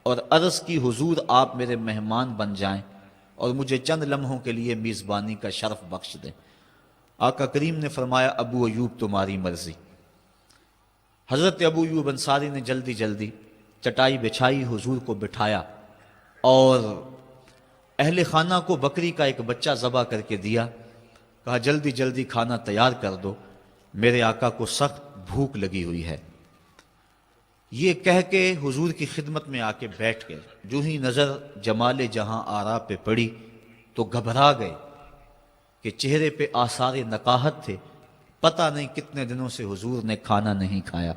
اور عرض کی حضور آپ میرے مہمان بن جائیں اور مجھے چند لمحوں کے لیے میزبانی کا شرف بخش دیں۔ آقا کریم نے فرمایا ابو ایوب تمہاری مرضی۔ حضرت ابو ایوب انصاری نے جلدی جلدی چٹائی بچھائی، حضور کو بٹھایا اور اہل خانہ کو بکری کا ایک بچہ ذبح کر کے دیا، کہا جلدی جلدی کھانا تیار کر دو، میرے آقا کو سخت بھوک لگی ہوئی ہے۔ یہ کہہ کے حضور کی خدمت میں آ کے بیٹھ گئے۔ جو ہی نظر جمال جہاں آرا پہ پڑی تو گھبرا گئے کہ چہرے پہ آثار نقاہت تھے، پتہ نہیں کتنے دنوں سے حضور نے کھانا نہیں کھایا۔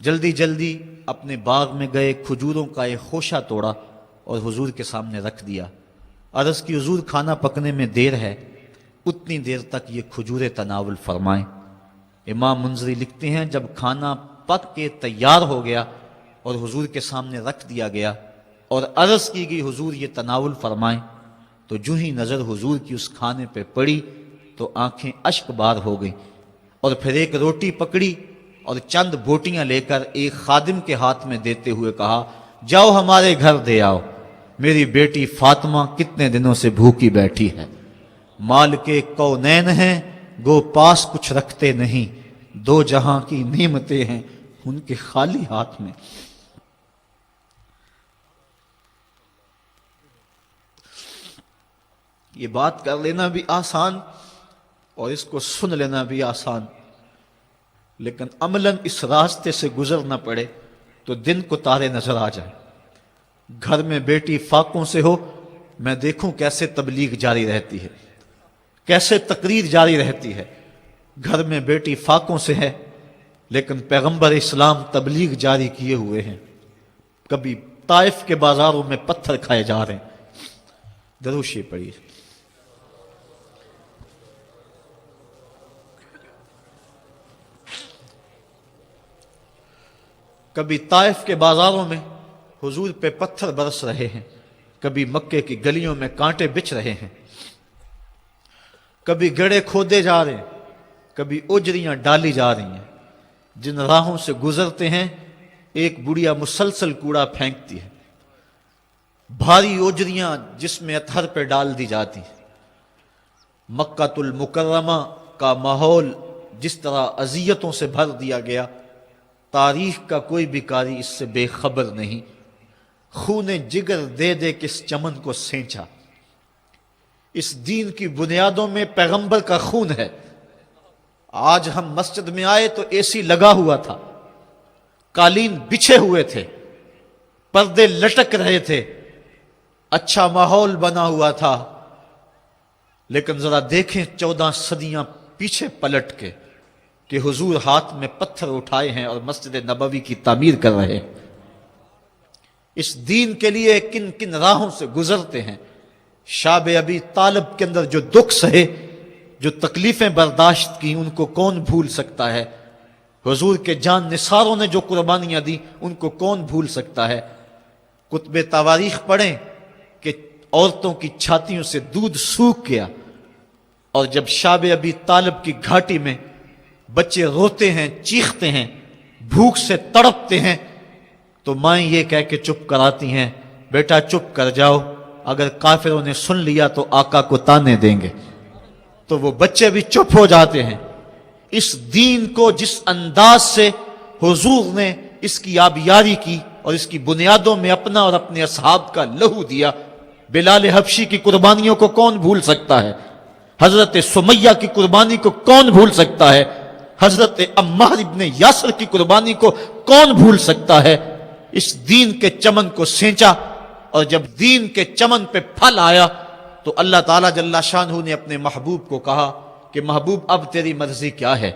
جلدی جلدی اپنے باغ میں گئے، کھجوروں کا ایک خوشہ توڑا اور حضور کے سامنے رکھ دیا۔ عرض کی حضور کھانا پکنے میں دیر ہے، اتنی دیر تک یہ کھجوریں تناول فرمائیں۔ امام منذری لکھتے ہیں جب کھانا پک کے تیار ہو گیا اور حضور کے سامنے رکھ دیا گیا اور عرض کی گئی حضور یہ تناول فرمائیں، تو جو ہی نظر حضور کی اس کھانے پہ پڑی تو آنکھیں اشک بار ہو گئیں، اور پھر ایک روٹی پکڑی اور چند بوٹیاں لے کر ایک خادم کے ہاتھ میں دیتے ہوئے کہا جاؤ ہمارے گھر دے آؤ، میری بیٹی فاطمہ کتنے دنوں سے بھوکی بیٹھی ہے۔ مال کے کونین ہیں گو پاس کچھ رکھتے نہیں، دو جہاں کی نعمتیں ہیں ان کے خالی ہاتھ میں۔ یہ بات کر لینا بھی آسان اور اس کو سن لینا بھی آسان، لیکن عملاً اس راستے سے گزرنا پڑے تو دن کو تارے نظر آ جائیں۔ گھر میں بیٹی فاقوں سے ہو، میں دیکھوں کیسے تبلیغ جاری رہتی ہے، کیسے تقریر جاری رہتی ہے۔ گھر میں بیٹی فاقوں سے ہے لیکن پیغمبر اسلام تبلیغ جاری کیے ہوئے ہیں۔ کبھی طائف کے بازاروں میں پتھر کھائے جا رہے ہیں۔ درود شریف پڑھیے۔ کبھی طائف کے بازاروں میں حضور پہ پتھر برس رہے ہیں، کبھی مکے کی گلیوں میں کانٹے بچھ رہے ہیں، کبھی گڑھے کھودے جا رہے ہیں، کبھی اجریاں ڈالی جا رہی ہیں۔ جن راہوں سے گزرتے ہیں ایک بڑھیا مسلسل کوڑا پھینکتی ہے، بھاری اجریاں جس میں اطہر پہ ڈال دی جاتی ہیں۔ مکہ المکرمہ کا ماحول جس طرح اذیتوں سے بھر دیا گیا، تاریخ کا کوئی بھی قاری اس سے بے خبر نہیں۔ خون جگر دے دے کس چمن کو سینچا، اس دین کی بنیادوں میں پیغمبر کا خون ہے۔ آج ہم مسجد میں آئے تو اے سی لگا ہوا تھا، قالین بچھے ہوئے تھے، پردے لٹک رہے تھے، اچھا ماحول بنا ہوا تھا، لیکن ذرا دیکھیں 14 صدیاں پیچھے پلٹ کے کہ حضور ہاتھ میں پتھر اٹھائے ہیں اور مسجد نبوی کی تعمیر کر رہے ہیں۔ اس دین کے لیے کن کن راہوں سے گزرتے ہیں۔ شاب ابی طالب کے اندر جو دکھ سہے، جو تکلیفیں برداشت کی، ان کو کون بھول سکتا ہے؟ حضور کے جان نثاروں نے جو قربانیاں دی ان کو کون بھول سکتا ہے؟ کتب تواریخ پڑھیں کہ عورتوں کی چھاتیوں سے دودھ سوکھ گیا، اور جب شاب ابی طالب کی گھاٹی میں بچے روتے ہیں، چیختے ہیں، بھوک سے تڑپتے ہیں، تو مائیں یہ کہہ کے چپ کراتی ہیں بیٹا چپ کر جاؤ، اگر کافروں نے سن لیا تو آقا کو تانے دیں گے۔ تو وہ بچے بھی چپ ہو جاتے ہیں۔ اس دین کو جس انداز سے حضور نے اس کی آبیاری کی اور اس کی بنیادوں میں اپنا اور اپنے اصحاب کا لہو دیا، بلال حبشی کی قربانیوں کو کون بھول سکتا ہے؟ حضرت سمیہ کی قربانی کو کون بھول سکتا ہے؟ حضرت عمار ابن یاسر کی قربانی کو کون بھول سکتا ہے؟ اس دین کے چمن کو سینچا، اور جب دین کے چمن پہ پھل آیا تو اللہ تعالیٰ جل شانہ نے اپنے محبوب کو کہا کہ محبوب اب تیری مرضی کیا ہے؟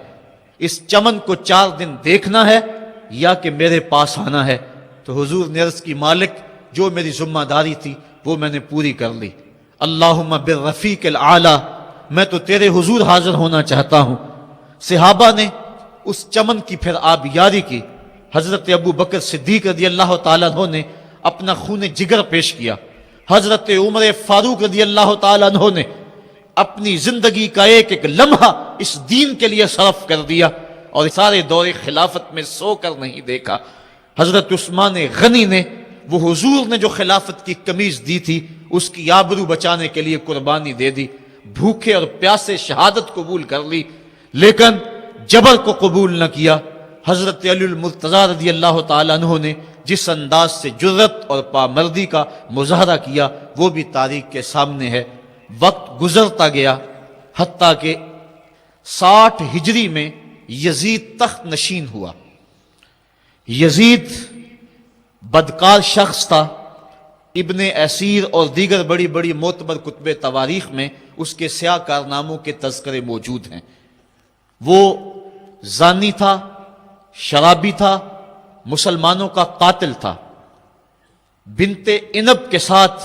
اس چمن کو 4 دن دیکھنا ہے یا کہ میرے پاس آنا ہے؟ تو حضور نے عرض کی مالک جو میری ذمہ داری تھی وہ میں نے پوری کر لی، اللہم بالرفیق الاعلی، میں تو تیرے حضور حاضر ہونا چاہتا ہوں۔ صحابہ نے اس چمن کی پھر آبیاری کی۔ حضرت ابو بکر صدیق رضی اللہ تعالیٰ عنہ نے اپنا خون جگر پیش کیا، حضرت عمر فاروق رضی اللہ تعالیٰ عنہ نے اپنی زندگی کا ایک ایک لمحہ اس دین کے لیے صرف کر دیا، اور سارے دور خلافت میں سو کر نہیں دیکھا۔ حضرت عثمان غنی نے وہ حضور نے جو خلافت کی قمیض دی تھی اس کی آبرو بچانے کے لیے قربانی دے دی، بھوکے اور پیاسے شہادت قبول کر لی، لیکن جبر کو قبول نہ کیا۔ حضرت علی المرتضیٰ رضی اللہ تعالیٰ عنہ نے جس انداز سے جرأت اور پامردی کا مظاہرہ کیا وہ بھی تاریخ کے سامنے ہے۔ وقت گزرتا گیا حتیٰ کہ 60 ہجری میں یزید تخت نشین ہوا۔ یزید بدکار شخص تھا، ابن اسیر اور دیگر بڑی بڑی معتبر کتب تواریخ میں اس کے سیاہ کارناموں کے تذکرے موجود ہیں۔ وہ زانی تھا، شرابی تھا، مسلمانوں کا قاتل تھا۔ بنت عنب کے ساتھ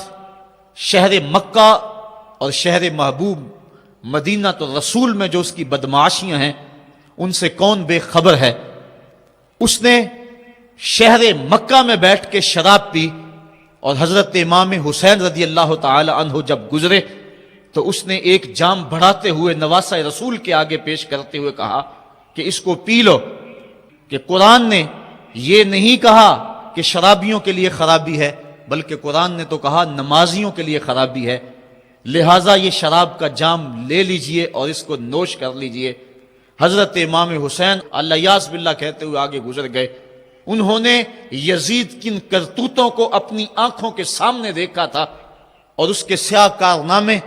شہر مکہ اور شہر محبوب مدینہ تو رسول میں جو اس کی بدمعاشیاں ہیں ان سے کون بے خبر ہے۔ اس نے شہر مکہ میں بیٹھ کے شراب پی اور حضرت امام حسین رضی اللہ تعالی عنہ جب گزرے تو اس نے ایک جام بڑھاتے ہوئے نواسہ رسول کے آگے پیش کرتے ہوئے کہا کہ اس کو پی لو، کہ قرآن نے یہ نہیں کہا کہ شرابیوں کے لیے خرابی ہے، بلکہ قرآن نے تو کہا نمازیوں کے لیے خرابی ہے، لہٰذا یہ شراب کا جام لے لیجئے اور اس کو نوش کر لیجئے۔ حضرت امام حسین اللہ یاس باللہ کہتے ہوئے آگے گزر گئے۔ انہوں نے یزید کن کرتوتوں کو اپنی آنکھوں کے سامنے دیکھا تھا اور اس کے سیاہ کارنامے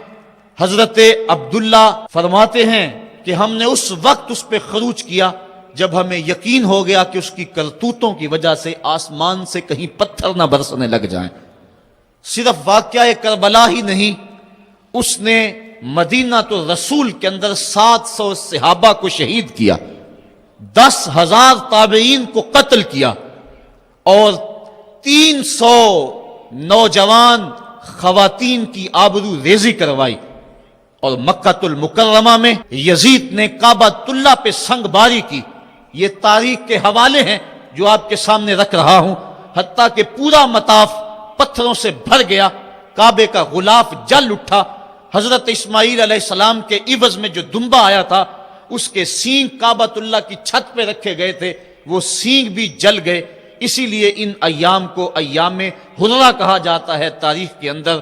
حضرت عبداللہ فرماتے ہیں کہ ہم نے اس وقت اس پہ خروج کیا جب ہمیں یقین ہو گیا کہ اس کی کرتوتوں کی وجہ سے آسمان سے کہیں پتھر نہ برسنے لگ جائیں۔ صرف واقعہ کربلا ہی نہیں، اس نے مدینہ تو رسول کے اندر 700 صحابہ کو شہید کیا، 10,000 تابعین کو قتل کیا اور 300 نوجوان خواتین کی آبرو ریزی کروائی۔ اور مکہ المکرمہ میں یزید نے کعبۃ اللہ پہ سنگ باری کی۔ یہ تاریخ کے حوالے ہیں جو آپ کے سامنے رکھ رہا ہوں۔ حتیٰ کہ پورا مطاف پتھروں سے بھر گیا، کعبے کا غلاف جل اٹھا۔ حضرت اسماعیل علیہ السلام کے عوض میں جو دمبا آیا تھا اس کے سینگ کعبۃ اللہ کی چھت پہ رکھے گئے تھے، وہ سینگ بھی جل گئے۔ اسی لیے ان ایام کو ایام حرہ کہا جاتا ہے۔ تاریخ کے اندر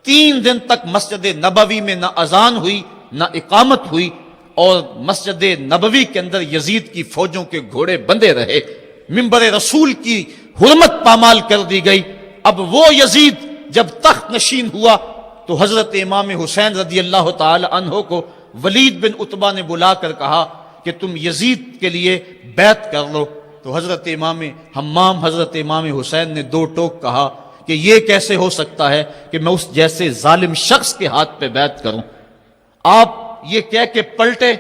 3 دن تک مسجد نبوی میں نہ اذان ہوئی نہ اقامت ہوئی، اور مسجد نبوی کے اندر یزید کی فوجوں کے گھوڑے بندھے رہے، منبر رسول کی حرمت پامال کر دی گئی۔ اب وہ یزید جب تخت نشین ہوا تو حضرت امام حسین رضی اللہ تعالی عنہ کو ولید بن عتبہ نے بلا کر کہا کہ تم یزید کے لیے بیعت کر لو۔ تو حضرت امام حمام حضرت امام حسین نے 2 ٹوک کہا کہ یہ کیسے ہو سکتا ہے کہ میں اس جیسے ظالم شخص کے ہاتھ پہ بیعت کروں۔ آپ یہ کہہ کے پلٹے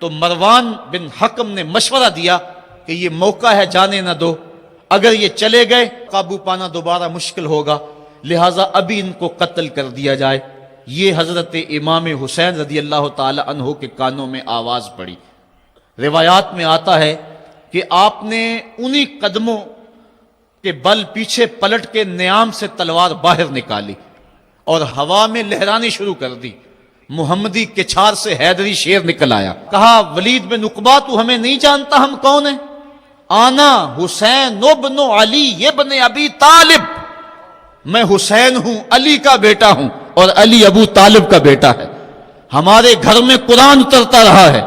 تو مروان بن حکم نے مشورہ دیا کہ یہ موقع ہے، جانے نہ دو، اگر یہ چلے گئے قابو پانا دوبارہ مشکل ہوگا، لہٰذا ابھی ان کو قتل کر دیا جائے۔ یہ حضرت امام حسین رضی اللہ تعالی عنہ کے کانوں میں آواز پڑی۔ روایات میں آتا ہے کہ آپ نے انہی قدموں کے بل پیچھے پلٹ کے نیام سے تلوار باہر نکالی اور ہوا میں لہرانی شروع کر دی۔ محمدی کچھار سے حیدری شیر نکل آیا، کہا ولید بن عقبہ تو ہمیں نہیں جانتا ہم کون ہیں؟ آنا حسین ابن علی ابن ابی طالب، میں حسین ہوں، علی کا بیٹا ہوں، اور علی ابو طالب کا بیٹا ہے۔ ہمارے گھر میں قرآن اترتا رہا ہے،